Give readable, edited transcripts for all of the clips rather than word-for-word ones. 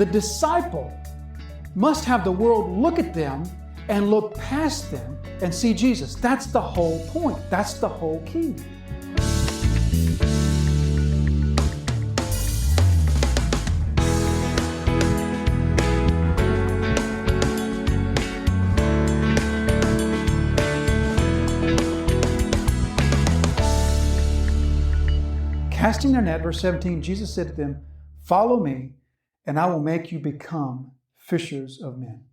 The disciple must have the world look at them and look past them and see Jesus. That's the whole point. That's the whole key. Casting their net, verse 17, Jesus said to them, "Follow me, and I will make you become fishers of men."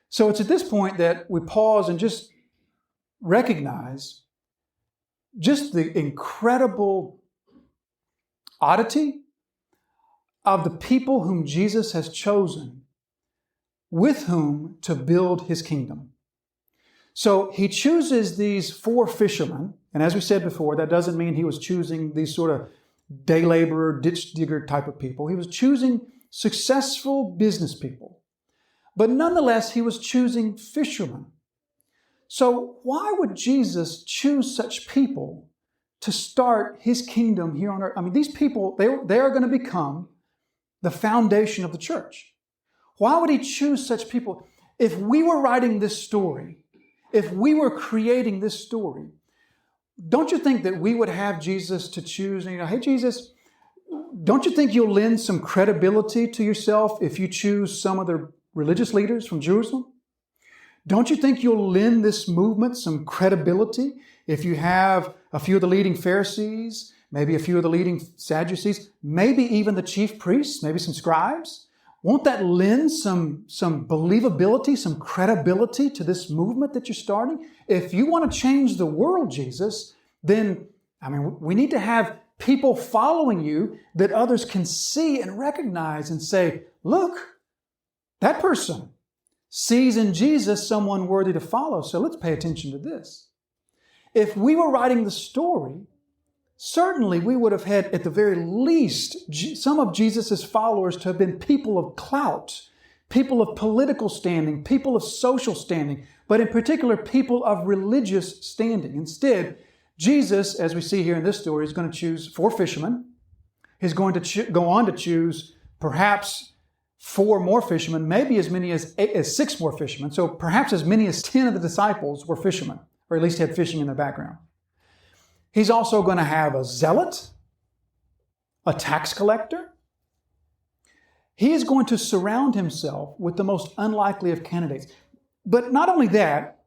So it's at this point that we pause and just recognize just the incredible oddity of the people whom Jesus has chosen with whom to build his kingdom. So he chooses these 4 fishermen, and as we said before, that doesn't mean he was choosing these sort of day laborer, ditch digger type of people. He was choosing successful business people. But nonetheless, he was choosing fishermen. So why would Jesus choose such people to start his kingdom here on earth? I mean, these people, they are going to become the foundation of the church. Why would he choose such people? If we were writing this story, if we were creating this story, don't you think that we would have Jesus to choose? And, hey, Jesus, don't you think you'll lend some credibility to yourself if you choose some of the religious leaders from Jerusalem? Don't you think you'll lend this movement some credibility if you have a few of the leading Pharisees, maybe a few of the leading Sadducees, maybe even the chief priests, maybe some scribes? Won't that lend some believability, some credibility to this movement that you're starting? If you want to change the world, Jesus, then, we need to have people following you that others can see and recognize and say, look, that person sees in Jesus someone worthy to follow, so let's pay attention to this. If we were writing the story, certainly we would have had, at the very least, some of Jesus' followers to have been people of clout, people of political standing, people of social standing, but in particular, people of religious standing. Instead, Jesus, as we see here in this story, is going to choose 4 fishermen. He's going to go on to choose perhaps 4 more fishermen, maybe as many as 6 more fishermen. So perhaps as many as 10 of the disciples were fishermen, or at least had fishing in their background. He's also going to have a zealot, a tax collector. He is going to surround himself with the most unlikely of candidates. But not only that,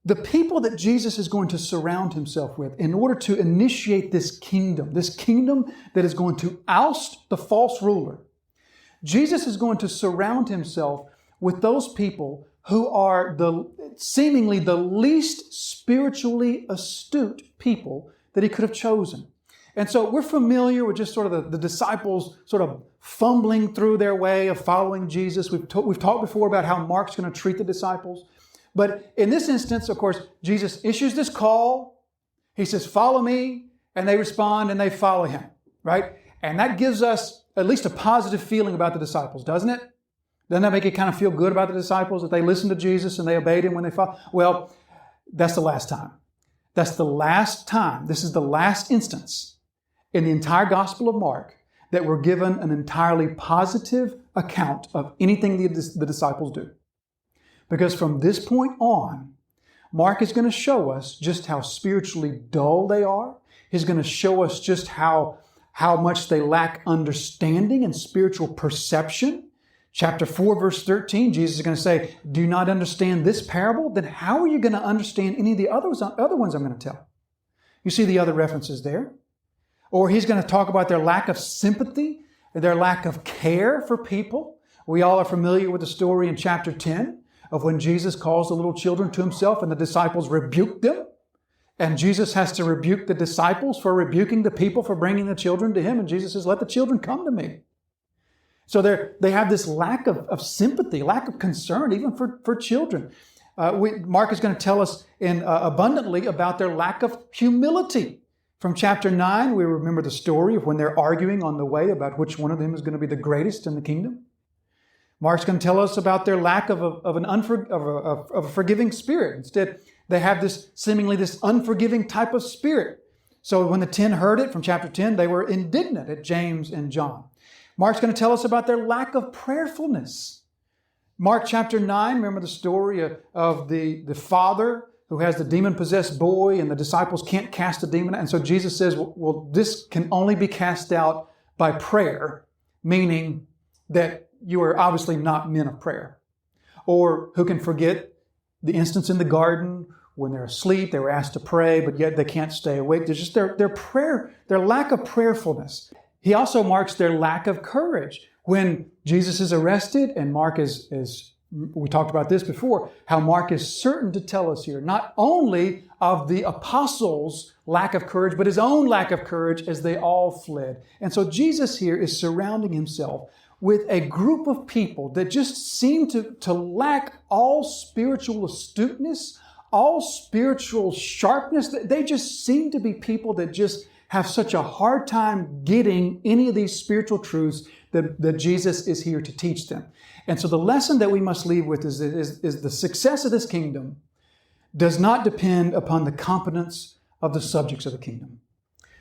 the people that Jesus is going to surround himself with in order to initiate this kingdom that is going to oust the false ruler, Jesus is going to surround himself with those people who are seemingly the least spiritually astute people that he could have chosen. And so we're familiar with just sort of the disciples sort of fumbling through their way of following Jesus. We've talked before about how Mark's going to treat the disciples. But in this instance, of course, Jesus issues this call. He says, "Follow me," and they respond and they follow him, right? And that gives us at least a positive feeling about the disciples, doesn't it? Doesn't that make you kind of feel good about the disciples, that they listened to Jesus and they obeyed him when they followed? Well, that's the last time. That's the last time. This is the last instance in the entire Gospel of Mark that we're given an entirely positive account of anything the disciples do. Because from this point on, Mark is going to show us just how spiritually dull they are. He's going to show us just how much they lack understanding and spiritual perception. Chapter 4, verse 13, Jesus is going to say, "Do you not understand this parable? Then how are you going to understand any of the other ones I'm going to tell?" You see the other references there. Or he's going to talk about their lack of sympathy, their lack of care for people. We all are familiar with the story in chapter 10 of when Jesus calls the little children to himself and the disciples rebuke them. And Jesus has to rebuke the disciples for rebuking the people for bringing the children to him. And Jesus says, "Let the children come to me." So they have this lack of sympathy, lack of concern, even for children. Mark is going to tell us abundantly about their lack of humility. From chapter 9, we remember the story of when they're arguing on the way about which one of them is going to be the greatest in the kingdom. Mark's going to tell us about their lack of a forgiving spirit. Instead, they have this unforgiving type of spirit. So when the 10 heard it from chapter 10, they were indignant at James and John. Mark's going to tell us about their lack of prayerfulness. Mark chapter 9, remember the story of the father who has the demon-possessed boy and the disciples can't cast the demon. And so Jesus says, well, this can only be cast out by prayer, meaning that you are obviously not men of prayer. Or who can forget the instance in the garden when they're asleep, they were asked to pray, but yet they can't stay awake. There's just their prayer, their lack of prayerfulness. He also marks their lack of courage. When Jesus is arrested, and Mark is we talked about this before, how Mark is certain to tell us here, not only of the apostles' lack of courage, but his own lack of courage as they all fled. And so Jesus here is surrounding himself with a group of people that just seem to lack all spiritual astuteness, all spiritual sharpness. They just seem to be people that just have such a hard time getting any of these spiritual truths that Jesus is here to teach them. And so the lesson that we must leave with is the success of this kingdom does not depend upon the competence of the subjects of the kingdom.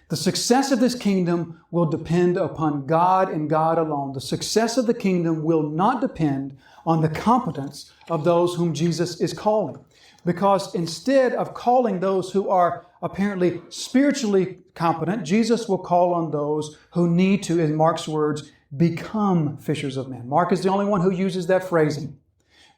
The success of this kingdom will depend upon God and God alone. The success of the kingdom will not depend on the competence of those whom Jesus is calling. Because instead of calling those who are apparently spiritually competent, Jesus will call on those who need to, in Mark's words, become fishers of men. Mark is the only one who uses that phrasing.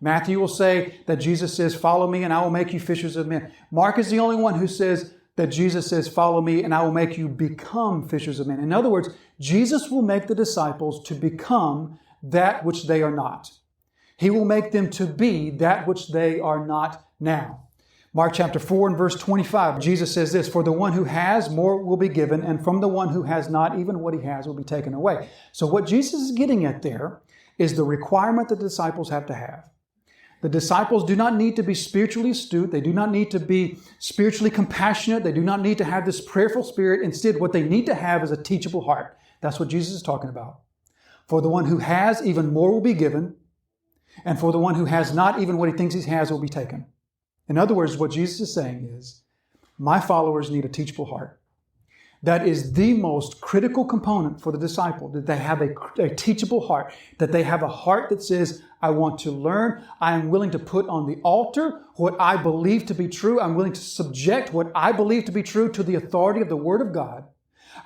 Matthew will say that Jesus says, follow me and I will make you fishers of men. Mark is the only one who says that Jesus says, follow me and I will make you become fishers of men. In other words, Jesus will make the disciples to become that which they are not. He will make them to be that which they are not now. Mark chapter 4 and verse 25, Jesus says this, for the one who has, more will be given, and from the one who has not, even what he has will be taken away. So what Jesus is getting at there is the requirement that the disciples have to have. The disciples do not need to be spiritually astute. They do not need to be spiritually compassionate. They do not need to have this prayerful spirit. Instead, what they need to have is a teachable heart. That's what Jesus is talking about. For the one who has, even more will be given, and for the one who has not, even what he thinks he has will be taken. In other words, what Jesus is saying is, my followers need a teachable heart. That is the most critical component for the disciple, that they have a teachable heart, that they have a heart that says, I want to learn. I am willing to put on the altar what I believe to be true. I'm willing to subject what I believe to be true to the authority of the Word of God.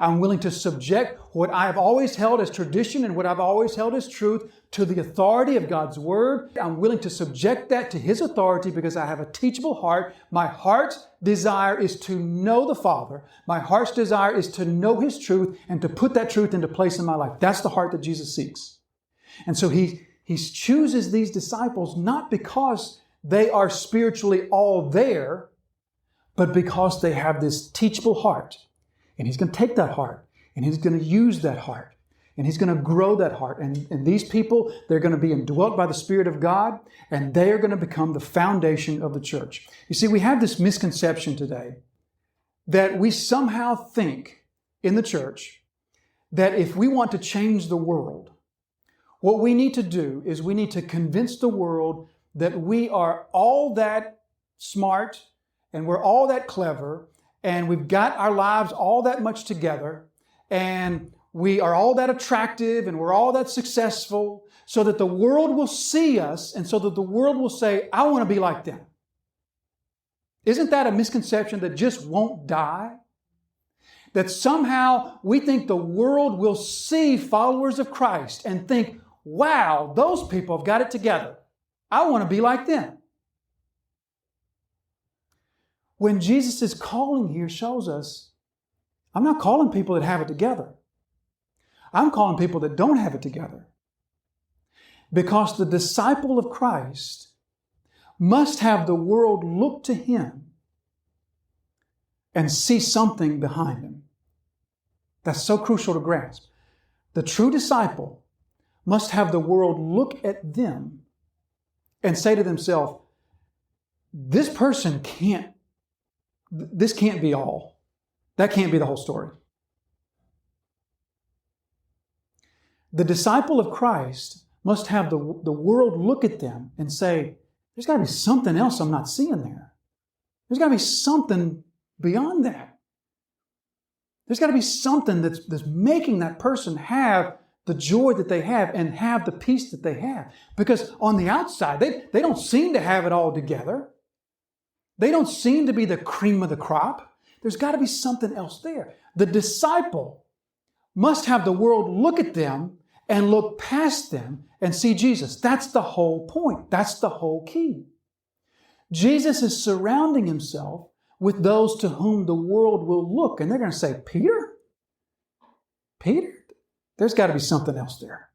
I'm willing to subject what I have always held as tradition and what I've always held as truth to the authority of God's Word. I'm willing to subject that to His authority because I have a teachable heart. My heart's desire is to know the Father. My heart's desire is to know His truth and to put that truth into place in my life. That's the heart that Jesus seeks. And so He chooses these disciples not because they are spiritually all there, but because they have this teachable heart. And He's going to take that heart and He's going to use that heart and He's going to grow that heart. And these people, they're going to be indwelt by the Spirit of God and they are going to become the foundation of the church. You see, we have this misconception today that we somehow think in the church that if we want to change the world, what we need to do is we need to convince the world that we are all that smart and we're all that clever and we've got our lives all that much together, and we are all that attractive, and we're all that successful, so that the world will see us, and so that the world will say, I want to be like them. Isn't that a misconception that just won't die? That somehow we think the world will see followers of Christ and think, wow, those people have got it together. I want to be like them. When Jesus' calling here shows us, I'm not calling people that have it together. I'm calling people that don't have it together. Because the disciple of Christ must have the world look to him and see something behind him. That's so crucial to grasp. The true disciple must have the world look at them and say to themselves, this can't be all. That can't be the whole story. The disciple of Christ must have the world look at them and say, there's got to be something else I'm not seeing there. There's got to be something beyond that. There's got to be something that's making that person have the joy that they have and have the peace that they have. Because on the outside, they don't seem to have it all together. They don't seem to be the cream of the crop. There's got to be something else there. The disciple must have the world look at them and look past them and see Jesus. That's the whole point. That's the whole key. Jesus is surrounding himself with those to whom the world will look. And they're going to say, Peter? Peter? There's got to be something else there.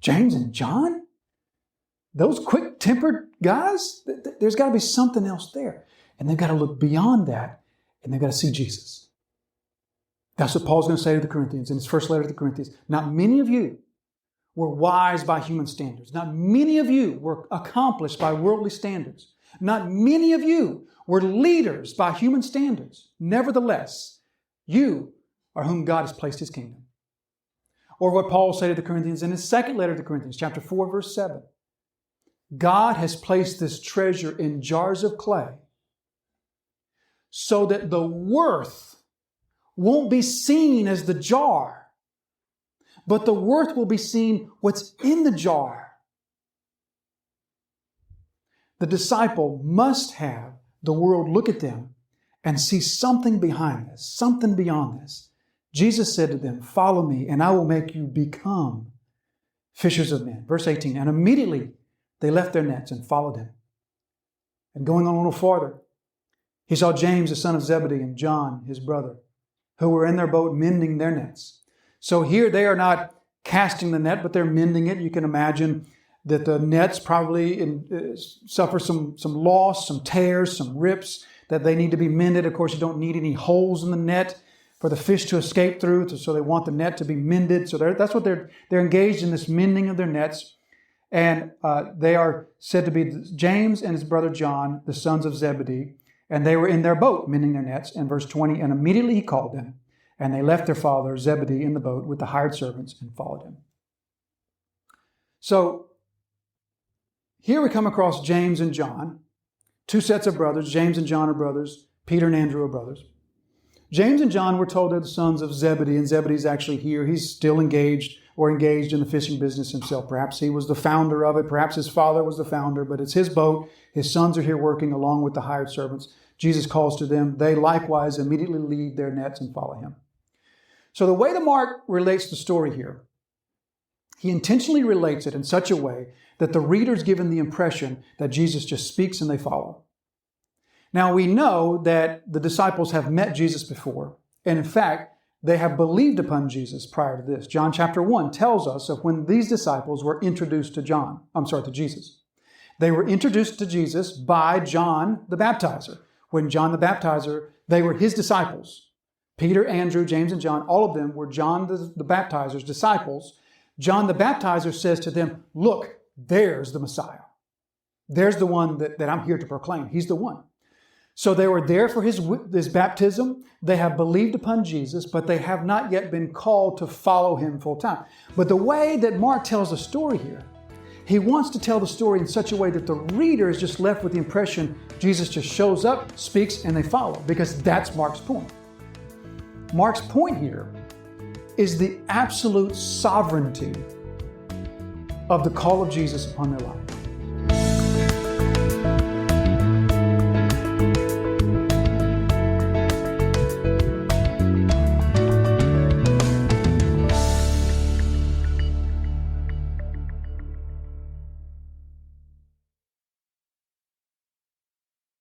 James and John? Those quick-tempered guys? There's got to be something else there. And they've got to look beyond that, and they've got to see Jesus. That's what Paul's going to say to the Corinthians in his first letter to the Corinthians. Not many of you were wise by human standards. Not many of you were accomplished by worldly standards. Not many of you were leaders by human standards. Nevertheless, you are whom God has placed his kingdom. Or what Paul will say to the Corinthians in his second letter to the Corinthians, chapter 4, verse 7. God has placed this treasure in jars of clay so that the worth won't be seen as the jar, but the worth will be seen what's in the jar. The disciple must have the world look at them and see something behind this, something beyond this. Jesus said to them, "Follow me, and I will make you become fishers of men." Verse 18, and immediately they left their nets and followed him. And going on a little farther, he saw James, the son of Zebedee, and John, his brother, who were in their boat mending their nets. So here they are not casting the net, but they're mending it. You can imagine that the nets probably suffer some loss, some tears, some rips, that they need to be mended. Of course, you don't need any holes in the net for the fish to escape through, so they want the net to be mended. So that's what they're engaged in, this mending of their nets. And they are said to be James and his brother John, the sons of Zebedee, and they were in their boat mending their nets. And verse 20, and immediately he called them, and they left their father Zebedee in the boat with the hired servants and followed him. So here we come across James and John, two sets of brothers. James and John are brothers. Peter and Andrew are brothers. James and John were told they're the sons of Zebedee, and Zebedee's actually here. He's still engaged in the fishing business himself. Perhaps he was the founder of it. Perhaps his father was the founder, but it's his boat. His sons are here working along with the hired servants. Jesus calls to them. They likewise immediately leave their nets and follow him. So the way that Mark relates the story here, he intentionally relates it in such a way that the reader's given the impression that Jesus just speaks and they follow. Now we know that the disciples have met Jesus before, and in fact, they have believed upon Jesus prior to this. John chapter 1 tells us of when these disciples were introduced to Jesus. They were introduced to Jesus by John the Baptizer. When John the Baptizer, they were his disciples. Peter, Andrew, James, and John, all of them were John the Baptizer's disciples. John the Baptizer says to them, "Look, there's the Messiah. There's the one that I'm here to proclaim. He's the one." So they were there for his baptism. They have believed upon Jesus, but they have not yet been called to follow him full time. But the way that Mark tells the story here, he wants to tell the story in such a way that the reader is just left with the impression Jesus just shows up, speaks, and they follow, because that's Mark's point. Mark's point here is the absolute sovereignty of the call of Jesus upon their life.